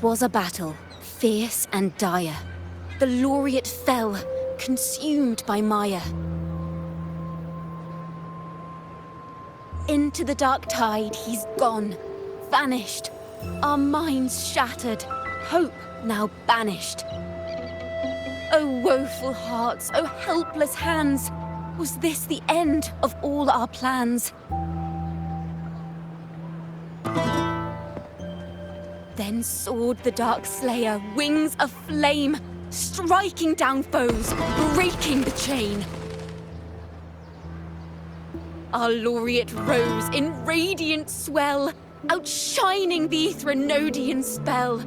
'Twas a battle, fierce and dire. The laureate fell, consumed by mire. Into the dark tide he's gone, vanished. Our minds shattered, hope now banished. O woeful hearts, O helpless hands, was this the end of all our plans? Then soared the dark slayer, wings aflame, striking down foes, breaking the chain. Our laureate rose in radiant swell, outshining the Threnodian spell.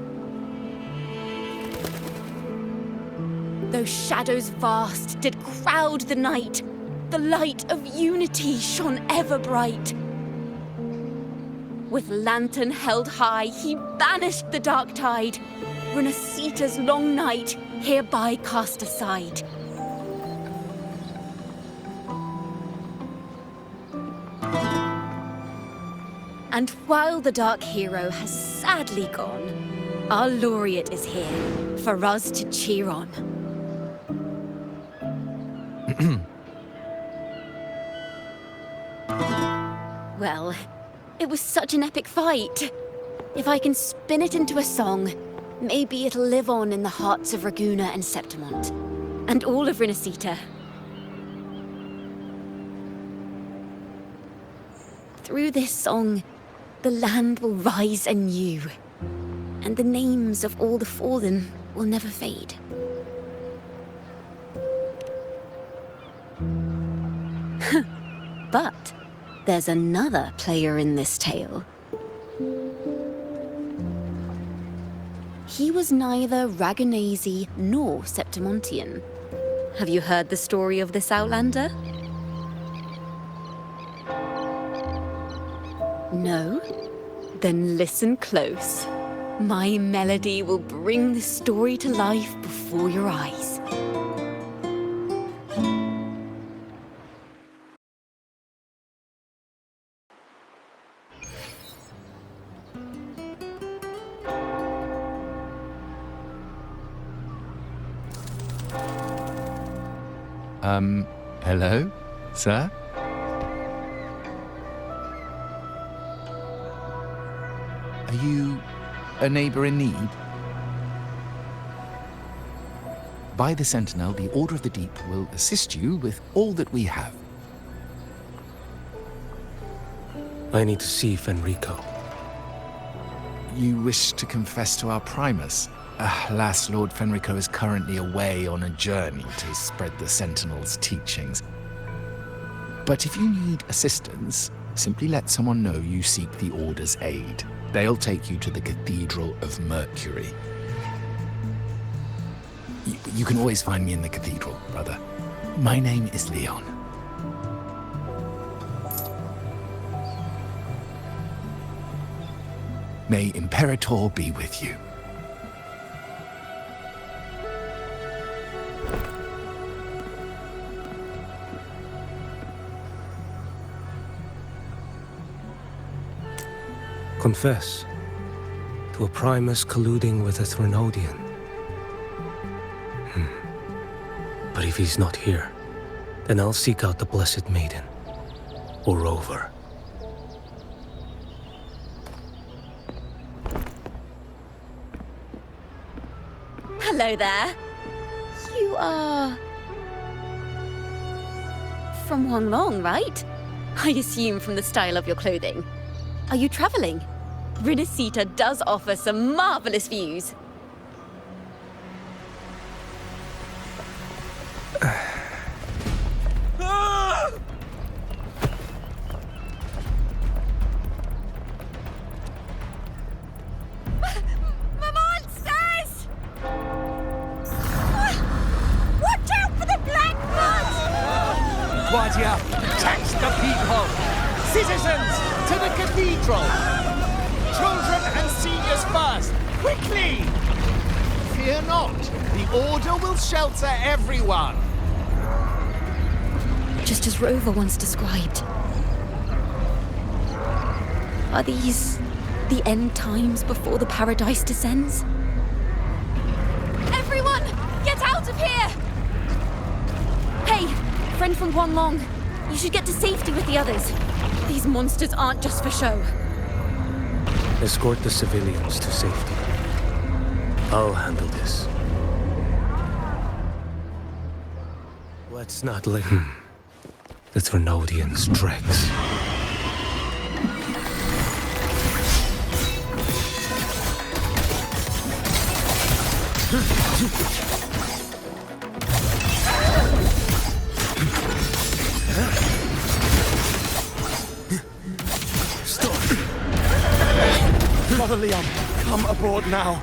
Though shadows vast did crowd the night, the light of unity shone ever bright. With lantern held high, he banished the dark tide, Renasita's long night hereby cast aside. And while the dark hero has sadly gone, our laureate is here for us to cheer on. Well, it was such an epic fight. If I can spin it into a song, maybe it'll live on in the hearts of Raguna and Septimont, and all of Renasita. Through this song, the land will rise anew, and the names of all the fallen will never fade. But there's another player in this tale. He was neither Raganese nor Septimontian. Have you heard the story of this outlander? No? Then listen close. My melody will bring the story to life before your eyes. Hello, sir? Are you a neighbor in need? By the Sentinel, the Order of the Deep will assist you with all that we have. I need to see Fenrico. You wish to confess to our Primus? Alas, Lord Fenrico is currently away on a journey to spread the Sentinel's teachings. But if you need assistance, simply let someone know you seek the Order's aid. They'll take you to the Cathedral of Mercury. You can always find me in the cathedral, brother. My name is Leon. May Imperator be with you. Confess to a Primus colluding with a Threnodian. But if he's not here, then I'll seek out the Blessed Maiden, or Rover. Hello there. You are... from Huanglong, right? I assume from the style of your clothing. Are you traveling? Renasita does offer some marvelous views. Guardia, tax the people! Citizens, to the cathedral! Children and seniors first! Quickly! Fear not, the Order will shelter everyone! Just as Rover once described. Are these The end times before the paradise descends? Everyone! Get out of here! Hey, friend from Guanlong. You should get to safety with the others. These monsters aren't just for show. Escort the civilians to safety. I'll handle this. Let's not let the Thrunodians' dregs. Brother Leon, come aboard now.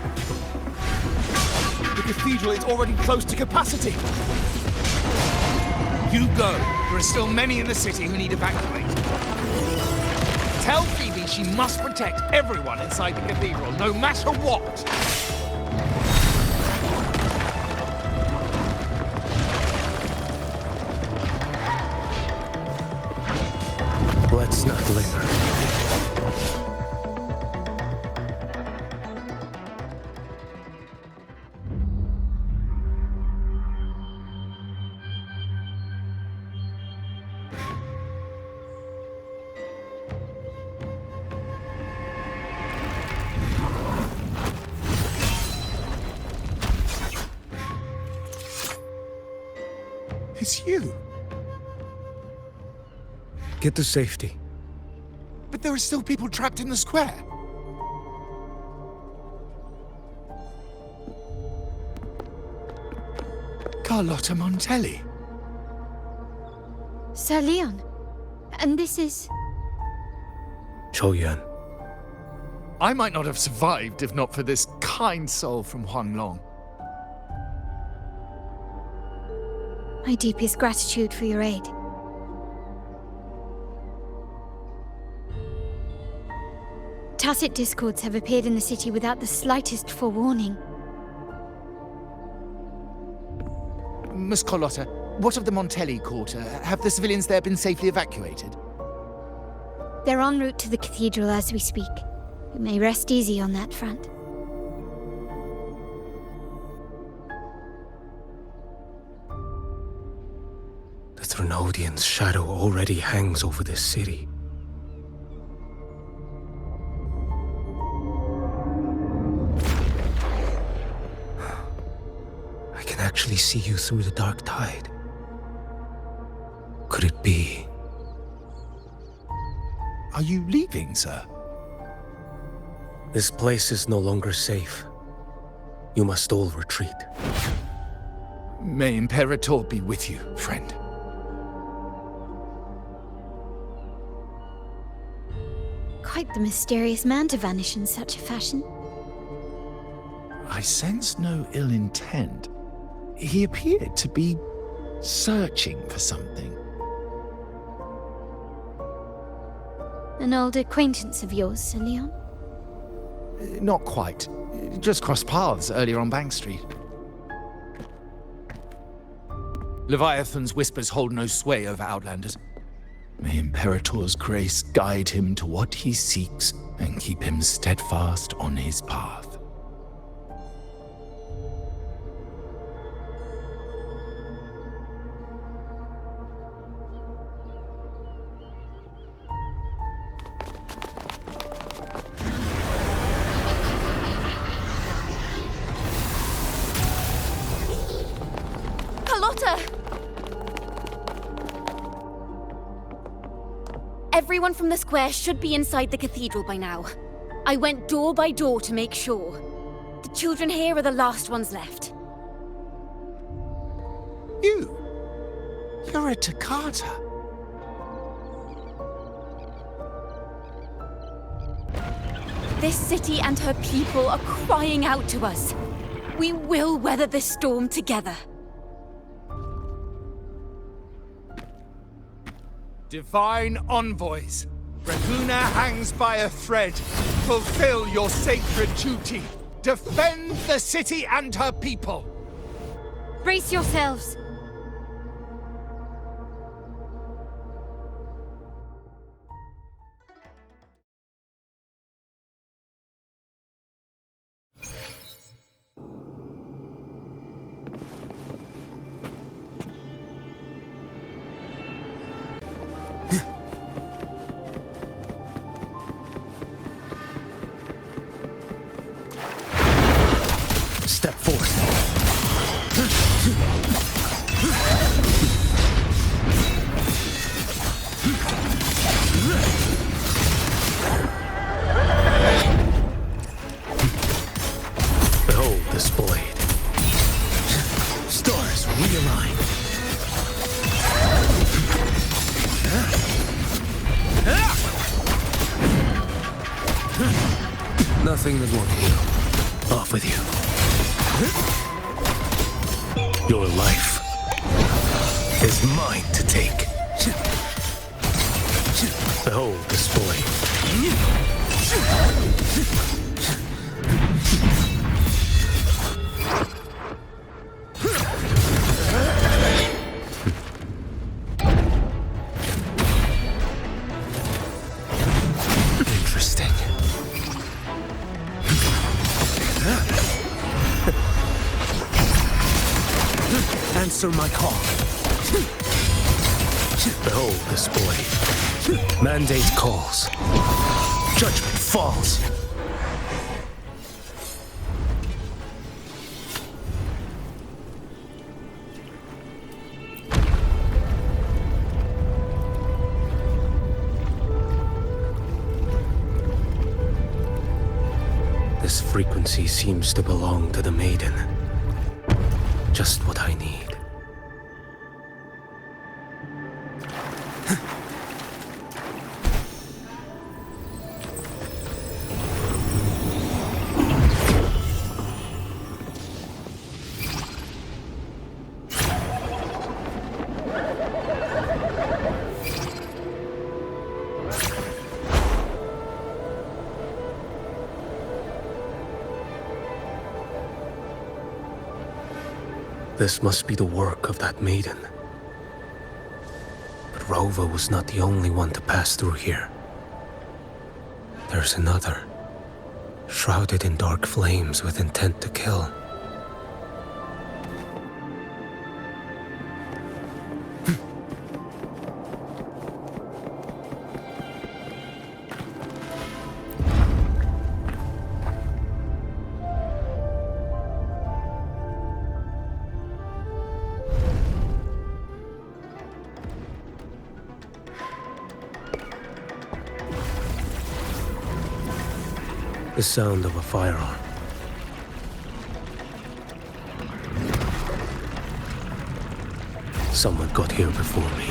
The cathedral is already close to capacity. You go. There are still many in the city who need evacuating. Tell Phoebe she must protect everyone inside the cathedral, no matter what. Let's not linger. It's you. Get to safety. But there are still people trapped in the square. Carlotta Montelli. Sir Leon. And this is... Choyan. I might not have survived if not for this kind soul from Huanglong. My deepest gratitude for your aid. Tacit discords have appeared in the city without the slightest forewarning. Miss Carlotta, what of the Montelli quarter? Have the civilians there been safely evacuated? They're en route to the cathedral as we speak. You may rest easy on that front. The Thrunodians' shadow already hangs over this city. I can actually see you through the dark tide. Could it be? Are you leaving, sir? This place is no longer safe. You must all retreat. May Imperator be with you, friend. Quite the mysterious man to vanish in such a fashion. I sense no ill intent. He appeared to be searching for something. An old acquaintance of yours, Sir Leon? Not quite. Just crossed paths earlier on Bank Street. Leviathan's whispers hold no sway over Outlanders. May Imperator's grace guide him to what he seeks and keep him steadfast on his path. Carlotta! Everyone from the square should be inside the cathedral by now. I went door by door to make sure. The children here are the last ones left. You're a Toccata. This city and her people are crying out to us. We will weather this storm together. Divine envoys, Raguna hangs by a thread. Fulfill your sacred duty. Defend the city and her people. Brace yourselves! nothing that won't heal. Off with you. Your life is mine to take. Behold this boy. Interesting. Answer my call. Behold this boy. Mandate calls. Judgment falls. This frequency seems to belong to the maiden. Just what I need. This must be the work of that maiden. But Rova was not the only one to pass through here. There's another, shrouded in dark flames with intent to kill. The sound of a firearm. Someone got here before me.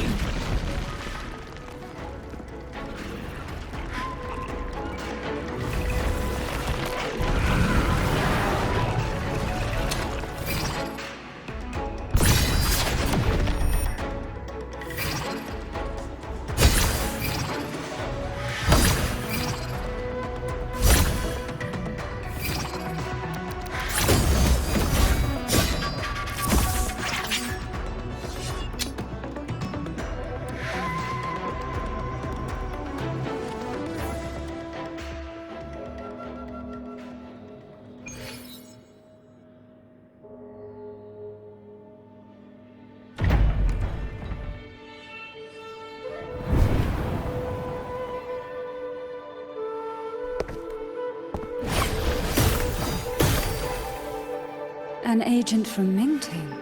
An agent from Mingting?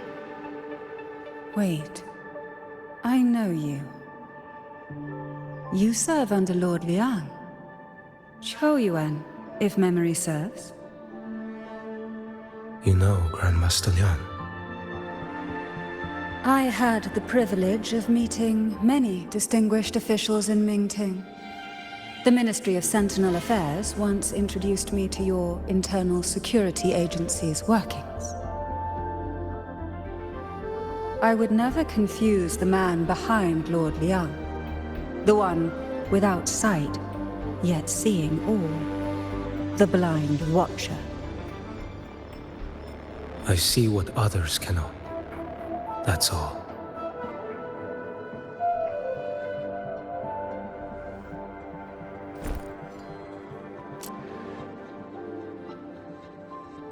Wait, I know you. You serve under Lord Liang. Choyuan, if memory serves. You know Grandmaster Lian. I had the privilege of meeting many distinguished officials in Mingting. The Ministry of Sentinel Affairs once introduced me to your internal security agency's workings. I would never confuse the man behind Lord Liang, the one without sight, yet seeing all, the blind watcher. I see what others cannot. That's all.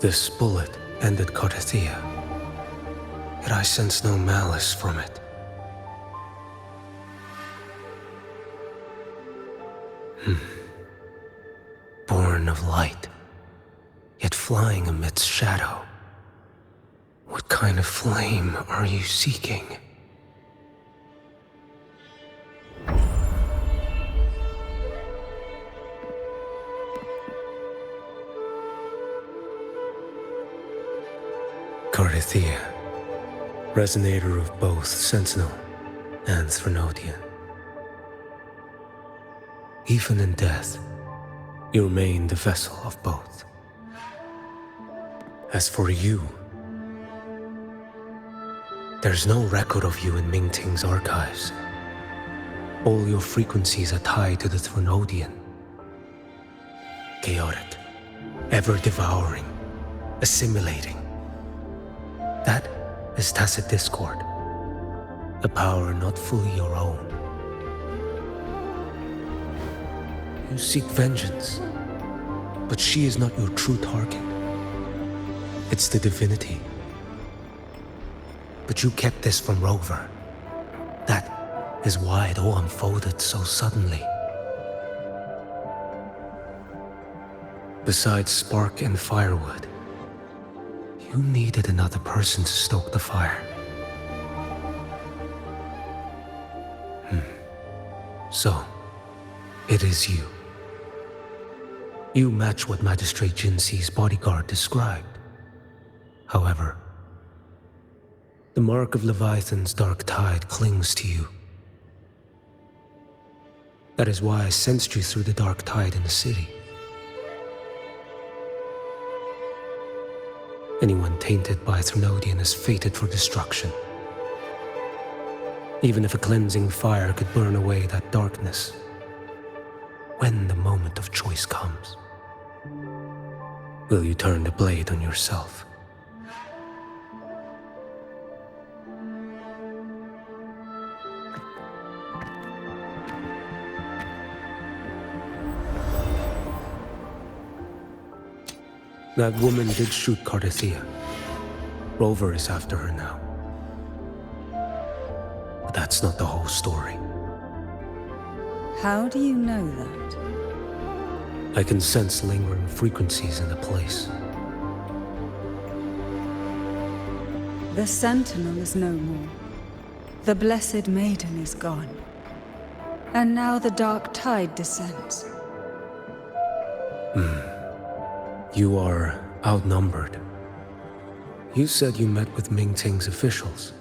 This bullet ended Carthia, yet I sense no malice from it. Born of light, yet flying amidst shadow. What kind of flame are you seeking? Carthia, resonator of both Sentinel and Threnodian. Even in death, You remain the vessel of both. As for you, there's no record of you in Mingting's archives. All your frequencies are tied to the Thronodian. Chaotic, ever-devouring, assimilating. That is tacit discord, a power not fully your own. You seek vengeance, but she is not your true target. It's the divinity. But you kept this from Rover. That is why it all unfolded so suddenly. Besides spark and firewood, you needed another person to stoke the fire. So, it is you. You match what Magistrate Jinxi's bodyguard described. However, the mark of Leviathan's dark tide clings to you. That is why I sensed you through the dark tide in the city. Anyone tainted by Thronodian is fated for destruction. Even if a cleansing fire could burn away that darkness, when the moment of choice comes, will you turn the blade on yourself? That woman did shoot Cardathia. Rover is after her now. But that's not the whole story. How do you know that? I can sense lingering frequencies in the place. The Sentinel is no more. The Blessed Maiden is gone. And now the dark tide descends. You are outnumbered. You said you met with Mingting's officials.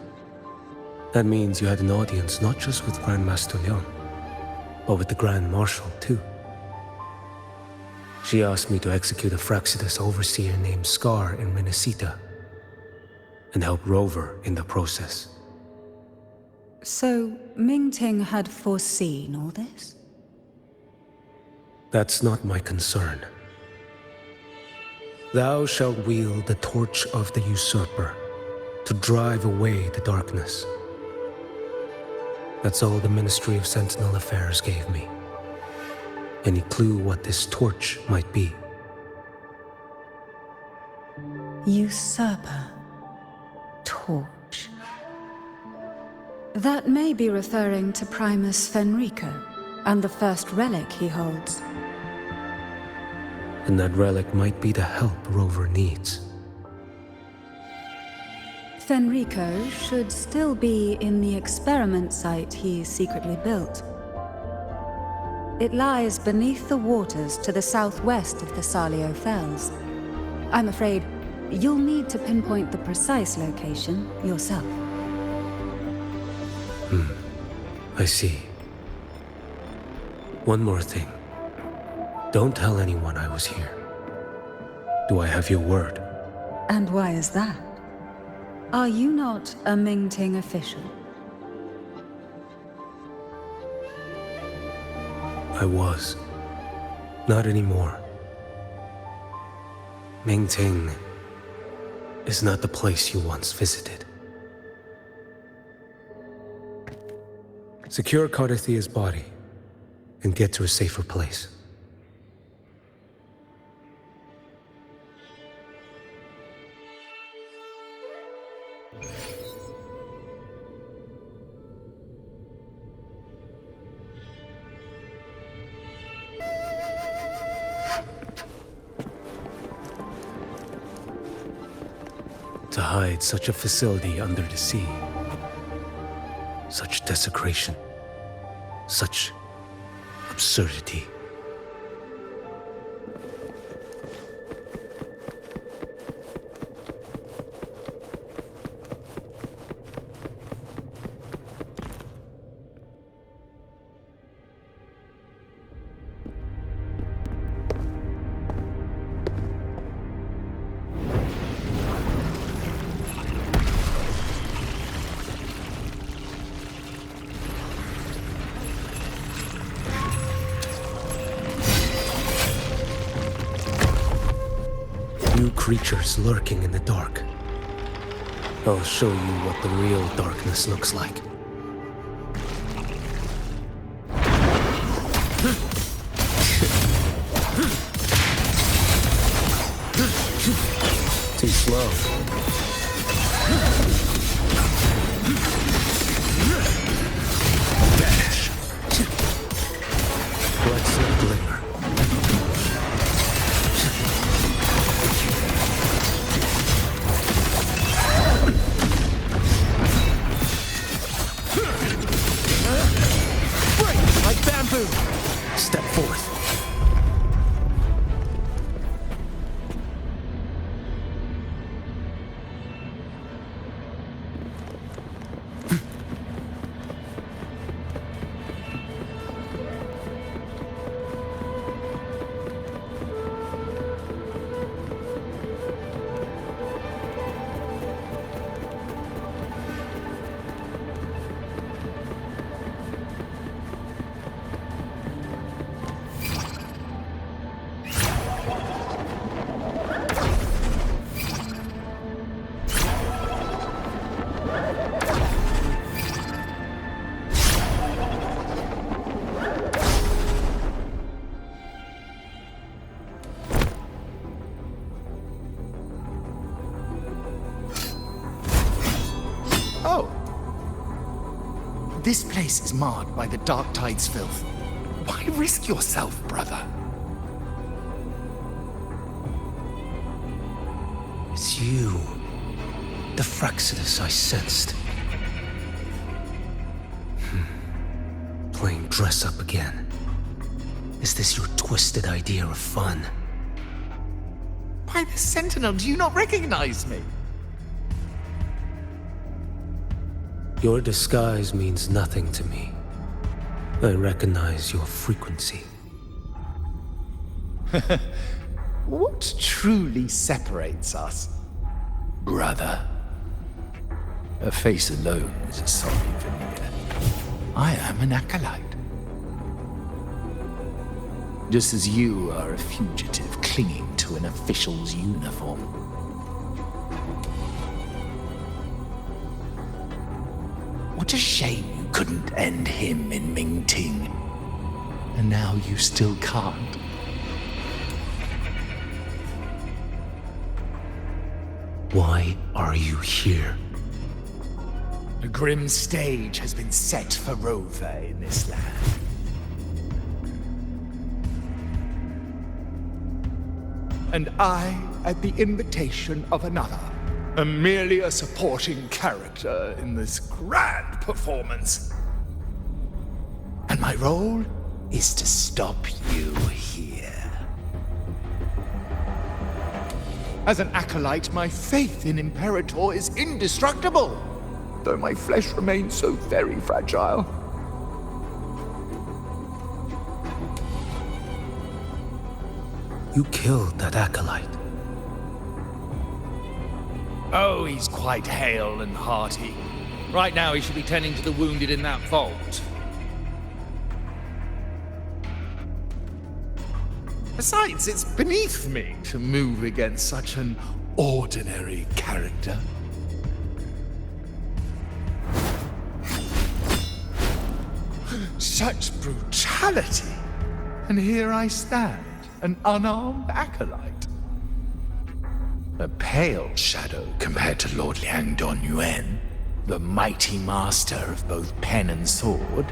That means you had an audience not just with Grandmaster Liang, but with the Grand Marshal too. She asked me to execute a Fraxidus overseer named Scar in Minnesota and help Rover in the process. So, Mingting had foreseen all this? That's not my concern. Thou shalt wield the torch of the usurper to drive away the darkness. That's all the Ministry of Sentinel Affairs gave me. Any clue what this torch might be? Usurper. Torch. That may be referring to Primus Fenrico and the first relic he holds. And that relic might be the help Rover needs. Fenrico should still be in the experiment site he secretly built. It lies beneath the waters to the southwest of the Salio Fells. I'm afraid you'll need to pinpoint the precise location yourself. I see. One more thing. Don't tell anyone I was here. Do I have your word? And why is that? Are you not a Mingting official? I was. Not anymore. Mingting is not the place you once visited. Secure Cardathia's body and get to a safer place. To hide such a facility under the sea. Such desecration. Such absurdity. creatures lurking in the dark. I'll show you what the real darkness looks like. Too slow. Vanish. Let's not linger. Break like bamboo! Step forth. Oh. This place is marred by the Dark Tide's filth. Why risk yourself, brother? It's you. The Fraxidus I sensed. Playing dress up again. Is this your twisted idea of fun? By the Sentinel, do you not recognize me? Your disguise means nothing to me. I recognize your frequency. What truly separates us, brother? A face alone is a sorry veneer. I am an acolyte. Just as you are a fugitive clinging to an official's uniform. What a shame you couldn't end him in Mingting. And now you still can't. Why are you here? A grim stage has been set for Rover in this land. And I, at the invitation of another, am merely a supporting character in this grand performance. And my role is to stop you here. As an acolyte, my faith in Imperator is indestructible, though my flesh remains so very fragile. You killed that acolyte. Oh, he's quite hale and hearty. Right now he should be tending to the wounded in that vault. Besides, it's beneath me to move against such an ordinary character. Such brutality! And here I stand, an unarmed acolyte. A pale shadow compared to Lord Liang Don Yuan, the mighty master of both pen and sword.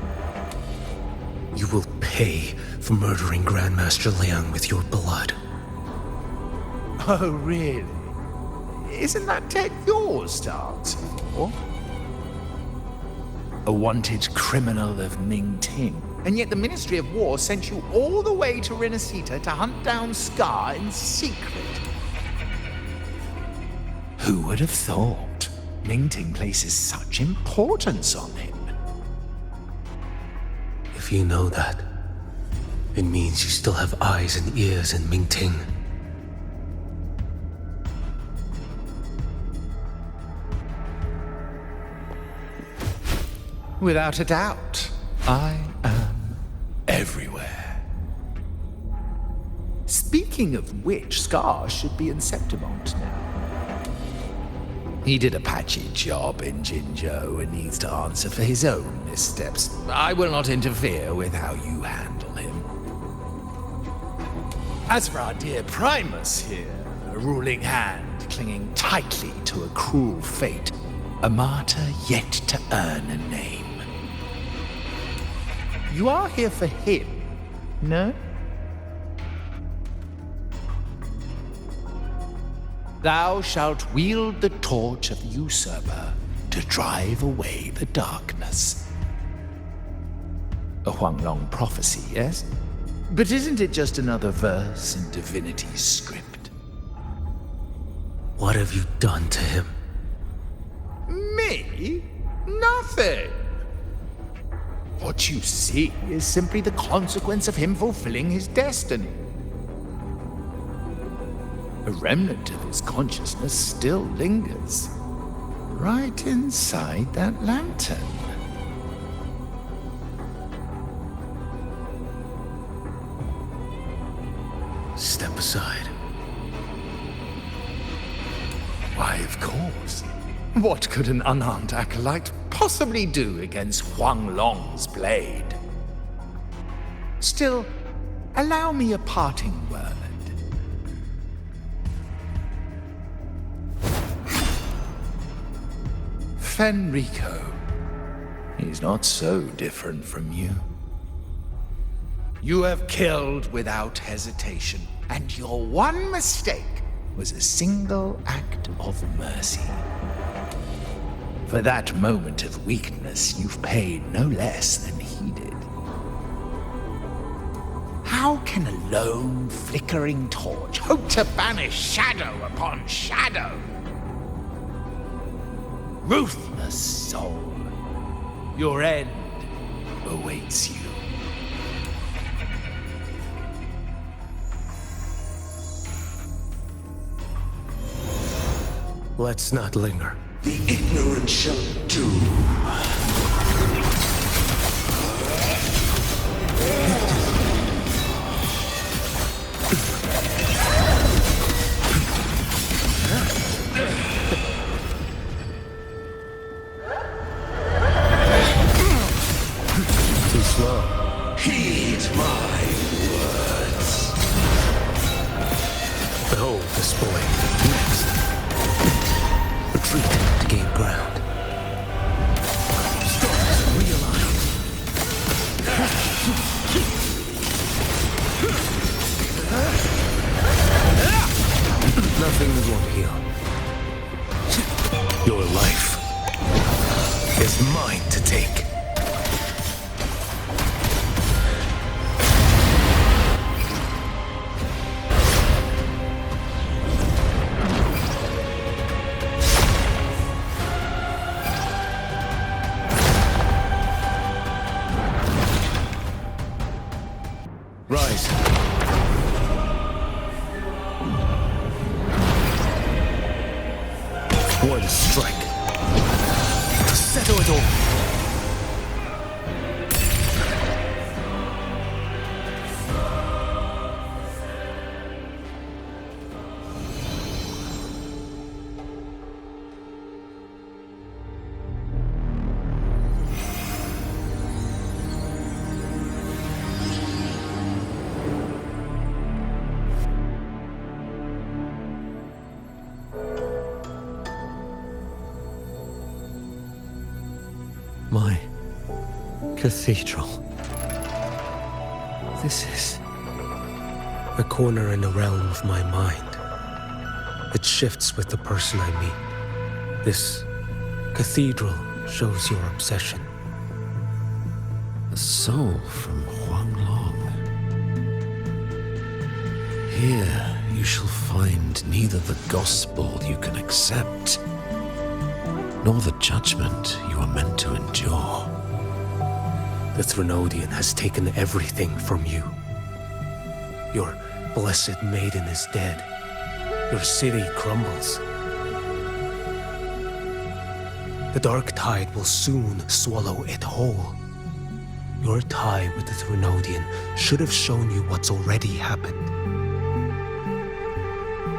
You will pay for murdering Grandmaster Liang with your blood. Oh, really? Isn't that tech yours to answer for? A wanted criminal of Mingting. And yet the Ministry of War sent you all the way to Renacita to hunt down Scar in secret. Who would have thought? Mingting places such importance on him. If you know that, it means you still have eyes and ears in Mingting. Without a doubt, I am everywhere. Speaking of which, Scar should be in Septimont now. He did a patchy job in Jinzhou and needs to answer for his own missteps. I will not interfere with how you handle him. As for our dear Primus here, a ruling hand clinging tightly to a cruel fate, a martyr yet to earn a name. You are here for him, no? Thou shalt wield the torch of the usurper to drive away the darkness. A Huanglong prophecy, yes? But isn't it just another verse in Divinity's script? What have you done to him? Me? Nothing! What you see is simply the consequence of him fulfilling his destiny. A remnant of his consciousness still lingers, right inside that lantern. Step aside. Why, of course. What could an unarmed acolyte possibly do against Huanglong's blade? Still, allow me a parting word. Fenrico. He's not so different from you. You have killed without hesitation, and your one mistake was a single act of mercy. For that moment of weakness, you've paid no less than he did. How can a lone, flickering torch hope to banish shadow upon shadow? Ruthless soul, your end awaits you. Let's not linger. The ignorant shall do. Too slow. Heed my words. Behold this boy. Next. Retreat to gain ground. Stars realign. Nothing won't heal. Your life is mine to take. Rise. One strike. To settle it all. My cathedral. This is a corner in the realm of my mind. It shifts with the person I meet. This cathedral shows your obsession. A soul from Huanglong. Here you shall find neither the gospel you can accept, nor the judgment you are meant to endure. The Threnodian has taken everything from you. Your blessed maiden is dead. Your city crumbles. The dark tide will soon swallow it whole. Your tie with the Threnodian should have shown you what's already happened.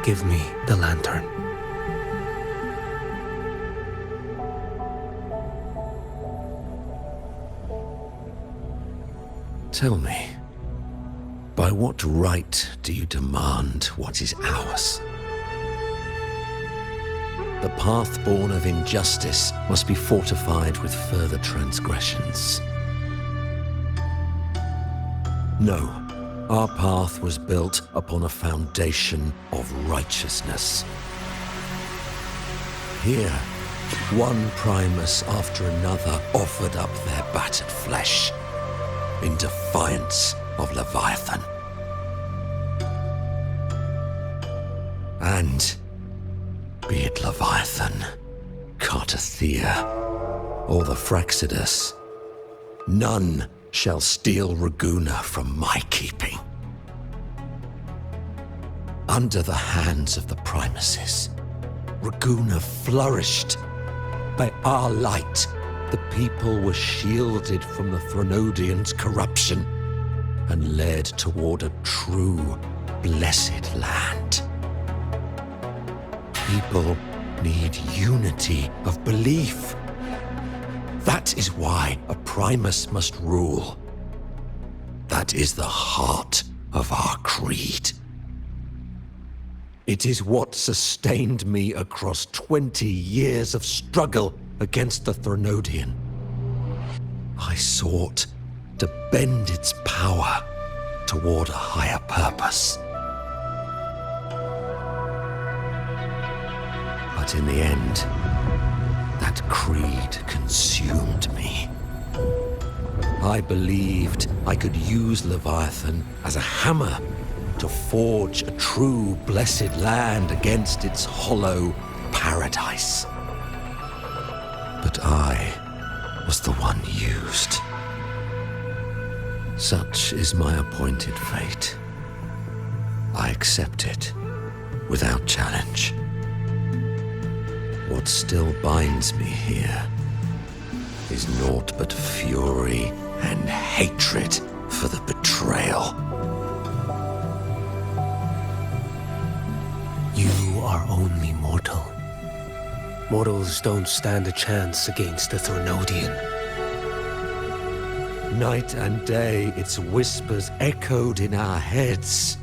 give me the lantern. Tell me, by what right do you demand what is ours? The path born of injustice must be fortified with further transgressions. No, our path was built upon a foundation of righteousness. Here, one Primus after another offered up their battered flesh in defiance of Leviathan. And be it Leviathan, Cartathea, or the Fraxidus, none shall steal Raguna from my keeping. Under the hands of the Primuses, Raguna flourished. By our light, the people were shielded from the Threnodians' corruption and led toward a true, blessed land. People need unity of belief. That is why a Primus must rule. That is the heart of our creed. It is what sustained me across 20 years of struggle against the Threnodian. I sought to bend its power toward a higher purpose. But in the end, that creed consumed me. I believed I could use Leviathan as a hammer to forge a true blessed land against its hollow paradise. But I was the one used. Such is my appointed fate. I accept it without challenge. What still binds me here is naught but fury and hatred for the betrayal. You are only mortal. Mortals don't stand a chance against the Threnodian. Night and day, its whispers echoed in our heads.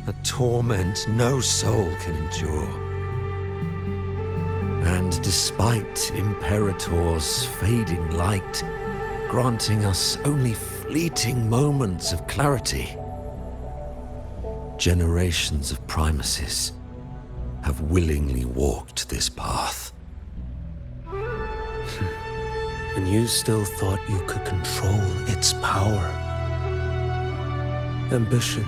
A torment no soul can endure. And despite Imperator's fading light, granting us only fleeting moments of clarity, generations of Primuses have willingly walked this path. And you still thought you could control its power. Ambition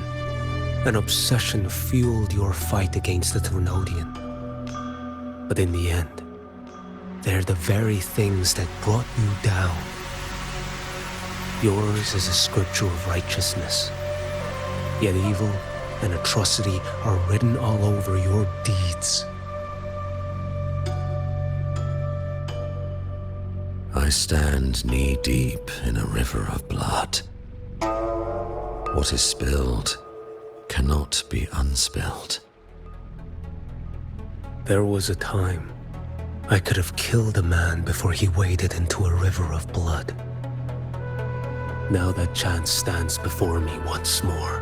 and obsession fueled your fight against the Threnodian. But in the end, they're the very things that brought you down. Yours is a scripture of righteousness, yet evil and atrocity are written all over your deeds. I stand knee-deep in a river of blood. What is spilled cannot be unspilled. There was a time I could have killed a man before he waded into a river of blood. Now that chance stands before me once more.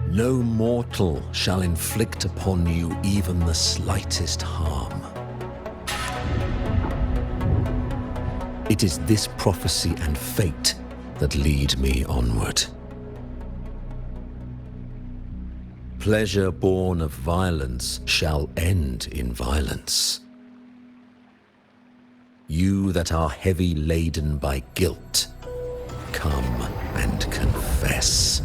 No mortal shall inflict upon you even the slightest harm. It is this prophecy and fate that lead me onward. Pleasure born of violence shall end in violence. You that are heavy laden by guilt, come and confess.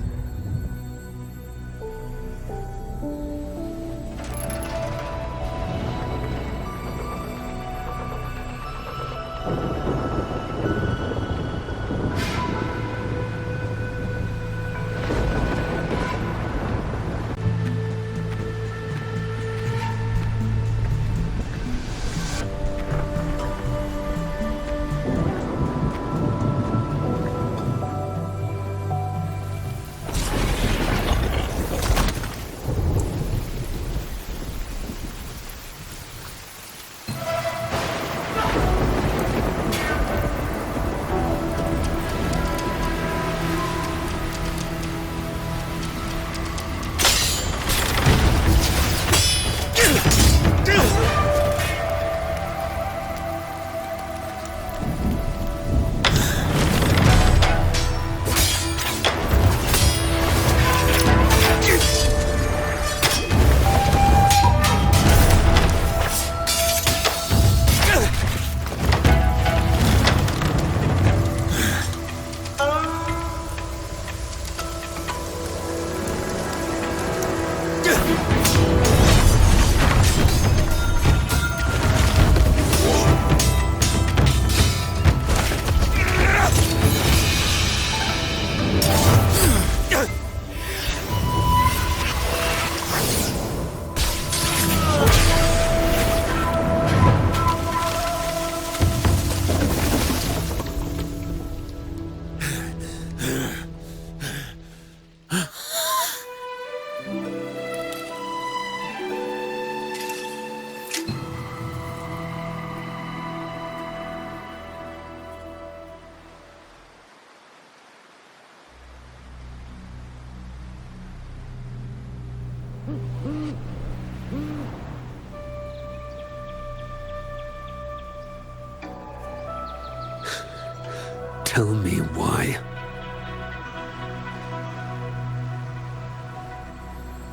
Tell me why.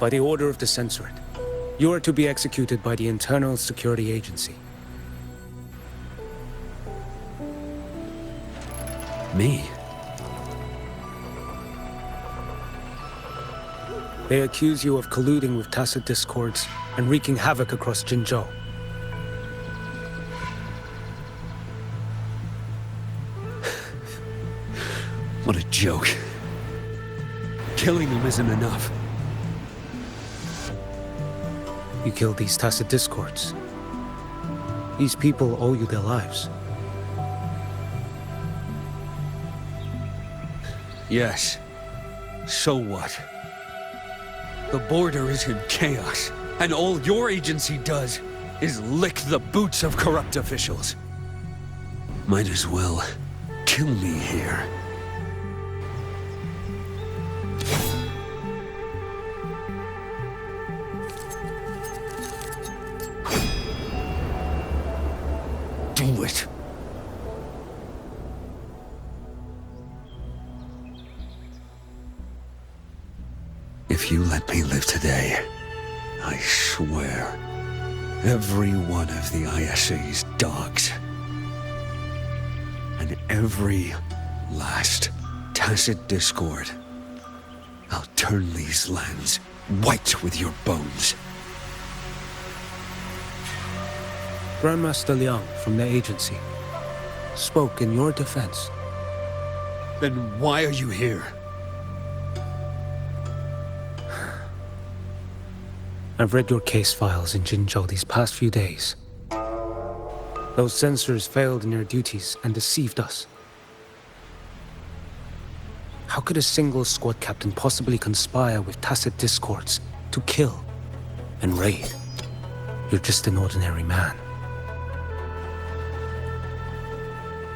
By the order of the Censorate, you are to be executed by the Internal Security Agency. Me? They accuse you of colluding with tacit discords and wreaking havoc across Jinzhou. What a joke. Killing them isn't enough. You killed these tacit discords. These people owe you their lives. Yes. So what? The border is in chaos, and all your agency does is lick the boots of corrupt officials. Might as well kill me here. Do it. If you let me live today, I swear, every one of the ISA's dogs, and every last tacit discord, I'll turn these lands white with your bones. Grandmaster Liang from the agency spoke in your defense. Then why are you here? I've read your case files in Jinzhou these past few days. Those censors failed in their duties and deceived us. How could a single squad captain possibly conspire with tacit discords to kill and raid? You're just an ordinary man.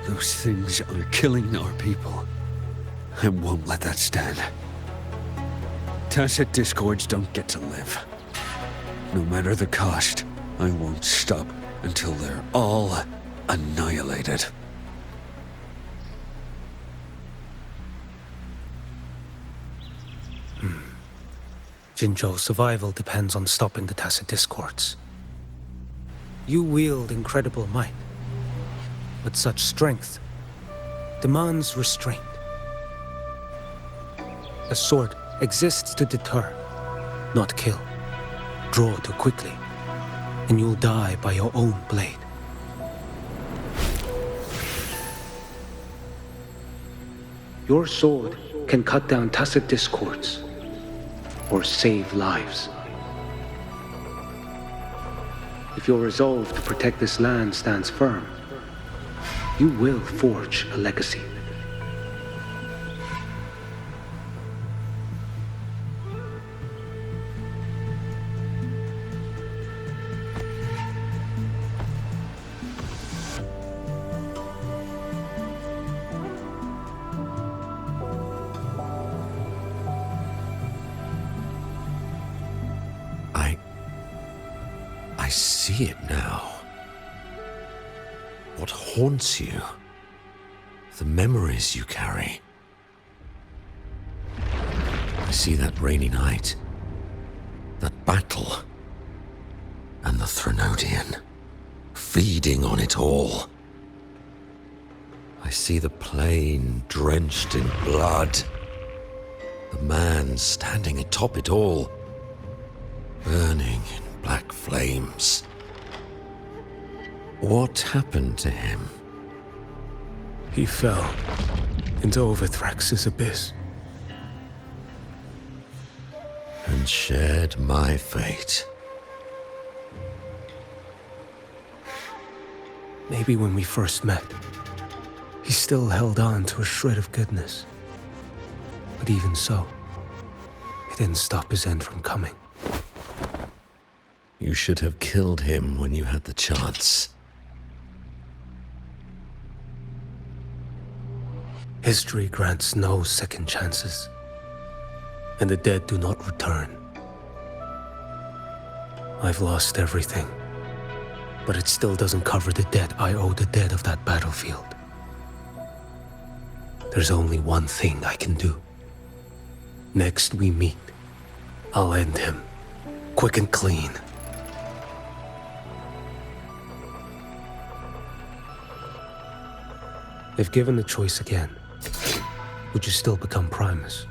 Those things are killing our people. I won't let that stand. Tacit discords don't get to live. No matter the cost, I won't stop until they're all annihilated. Jinzhou's survival depends on stopping the tacit discords. You wield incredible might, but such strength demands restraint. A sword exists to deter, not kill. Draw too quickly, and you'll die by your own blade. Your sword can cut down tacit discords, or save lives. If your resolve to protect this land stands firm, you will forge a legacy. I see it now. What haunts you? The memories you carry. I see that rainy night, that battle, and the Threnodian, feeding on it all. I see the plain drenched in blood, the man standing atop it all, burning in black flames. What happened to him? He fell into Overthrax's abyss. And shared my fate. Maybe when we first met, he still held on to a shred of goodness. But even so, it didn't stop his end from coming. You should have killed him when you had the chance. History grants no second chances, and the dead do not return. I've lost everything, but it still doesn't cover the debt I owe the dead of that battlefield. there's only one thing I can do. Next we meet, I'll end him, quick and clean. If given the choice again, would you still become Primus?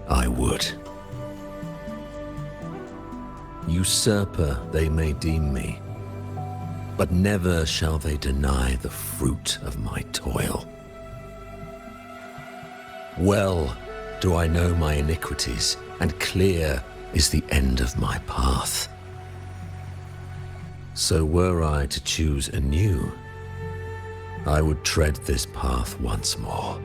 I would. Usurper they may deem me, but never shall they deny the fruit of my toil. Well do I know my iniquities, and clear is the end of my path. So were I to choose anew, I would tread this path once more.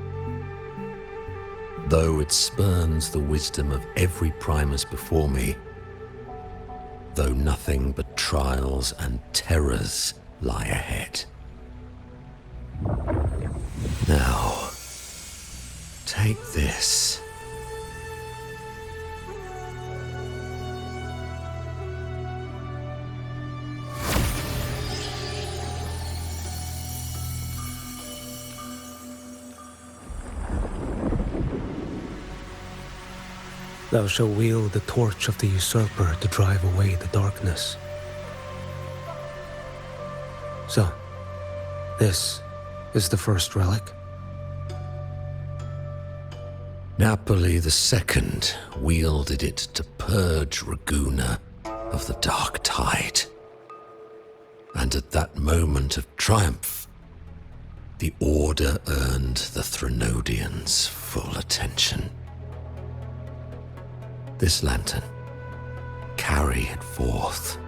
Though it spurns the wisdom of every Primus before me, though nothing but trials and terrors lie ahead. Now, take this. Thou shalt wield the torch of the usurper to drive away the darkness. So, this is the first relic? Napoli II wielded it to purge Raguna of the dark tide. And at that moment of triumph, the Order earned the Threnodians full attention. This lantern, carry it forth.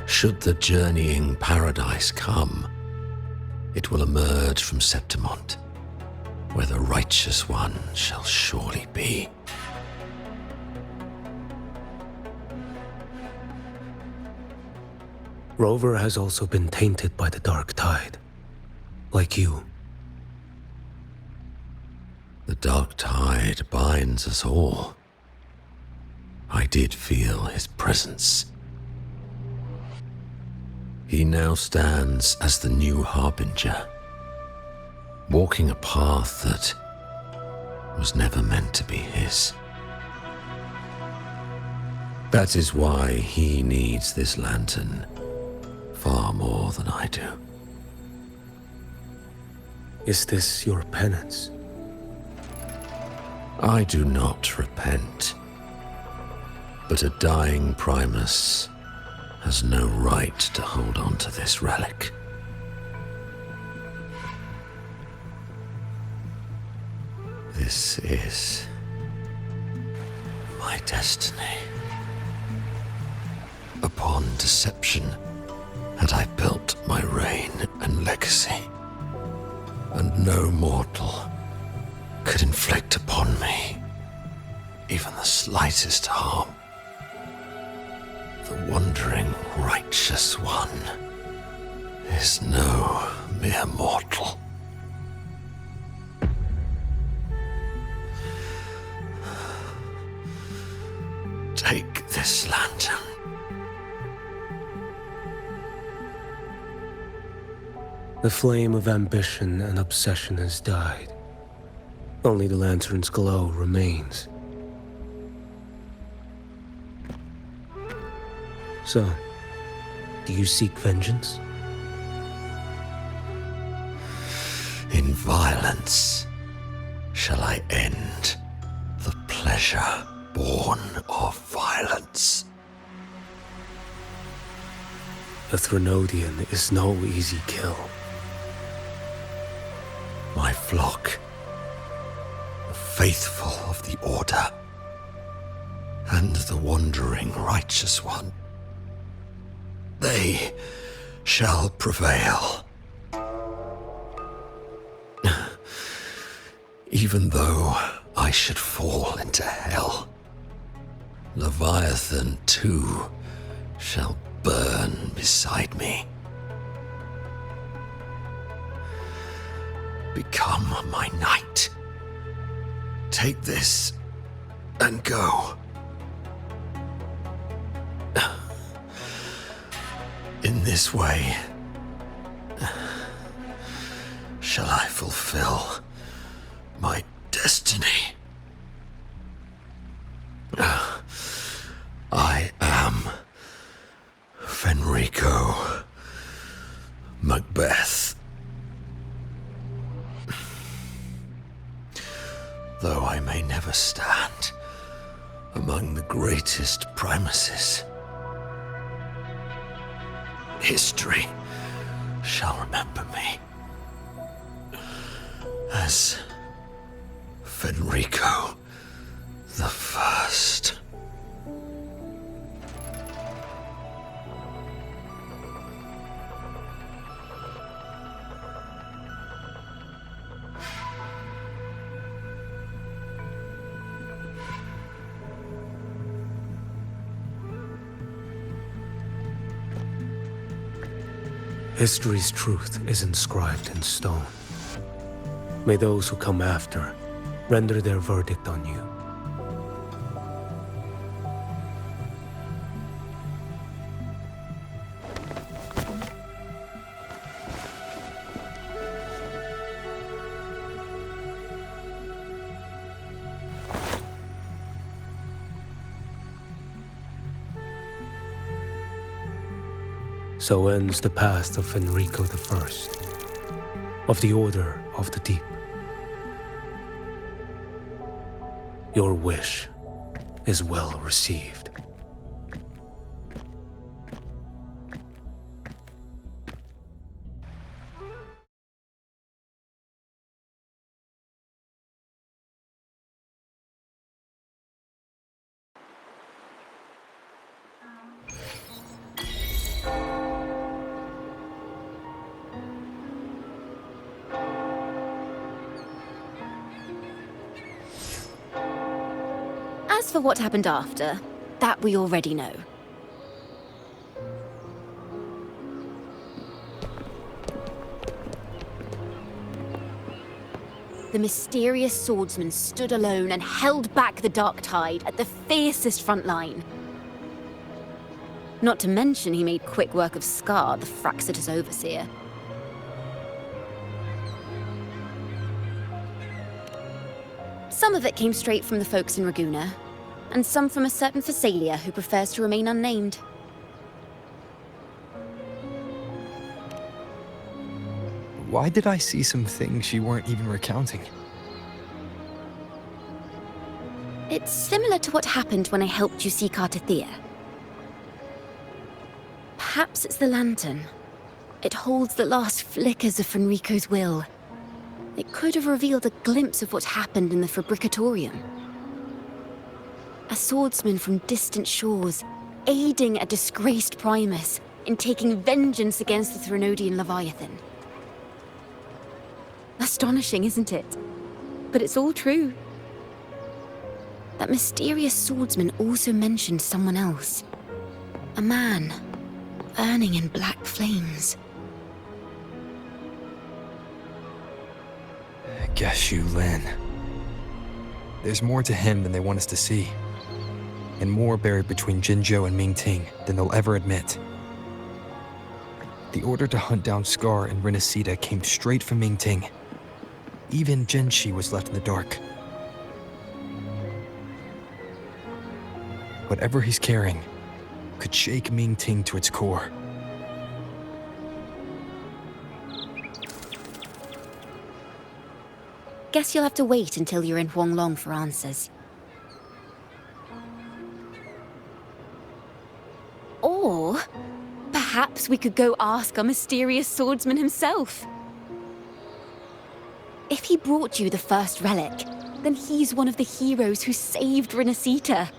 Should the journeying paradise come, it will emerge from Septimont, where the righteous one shall surely be. Rover has also been tainted by the dark tide, like you. The dark tide binds us all. I did feel his presence. He now stands as the new harbinger, walking a path that was never meant to be his. That is why he needs this lantern far more than I do. Is this your penance? I do not repent. But a dying Primus has no right to hold on to this relic. This is my destiny. Upon deception had I built my reign and legacy, and no mortal could inflict upon me even the slightest harm. The wandering righteous one is no mere mortal. Take this lantern. The flame of ambition and obsession has died. Only the lantern's glow remains. So, do you seek vengeance? In violence shall I end the pleasure born of violence. A Threnodian is no easy kill. My flock, the faithful of the Order, and the wandering righteous one, they shall prevail. Even though I should fall into hell, Leviathan too shall burn beside me. Become my knight. Take this and go. In this way, shall I fulfill my destiny. I am Fenrico Macbeth. Though I may never stand among the greatest primuses, history shall remember me as Fenrico the First. History's truth is inscribed in stone. May those who come after render their verdict on you. So ends the past of Fenrico I, of the Order of the Deep. Your wish is well received. As for what happened after, that we already know. The mysterious swordsman stood alone and held back the dark tide at the fiercest front line. Not to mention he made quick work of Scar, the Fraxitous overseer. Some of it came straight from the folks in Raguna, and some from a certain Phasalia who prefers to remain unnamed. Why did I see some things you weren't even recounting? It's similar to what happened when I helped you seek Artathea. Perhaps it's the lantern. It holds the last flickers of Fenrico's will. It could have revealed a glimpse of what happened in the Fabricatorium. A swordsman from distant shores, aiding a disgraced Primus in taking vengeance against the Threnodian Leviathan. Astonishing, isn't it? But it's all true. That mysterious swordsman also mentioned someone else. A man, burning in black flames. Guess you, Lin. There's more to him than they want us to see. And more buried between Jinzhou and Mingting than they'll ever admit. The order to hunt down Scar and Renacita came straight from Mingting. Even Jinshi was left in the dark. Whatever he's carrying could shake Mingting to its core. Guess you'll have to wait until you're in Huanglong for answers. Or perhaps we could go ask our mysterious swordsman himself. If he brought you the first relic, then he's one of the heroes who saved Renacita.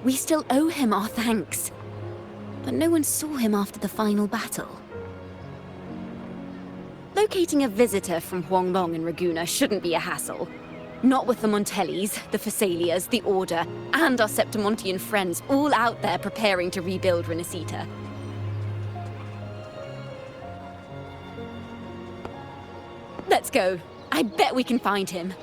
We still owe him our thanks, but no one saw him after the final battle. Locating a visitor from Huanglong and Raguna shouldn't be a hassle. Not with the Montellis, the Phasalias, the Order, and our Septimontian friends all out there preparing to rebuild Renacita. Let's go. I bet we can find him.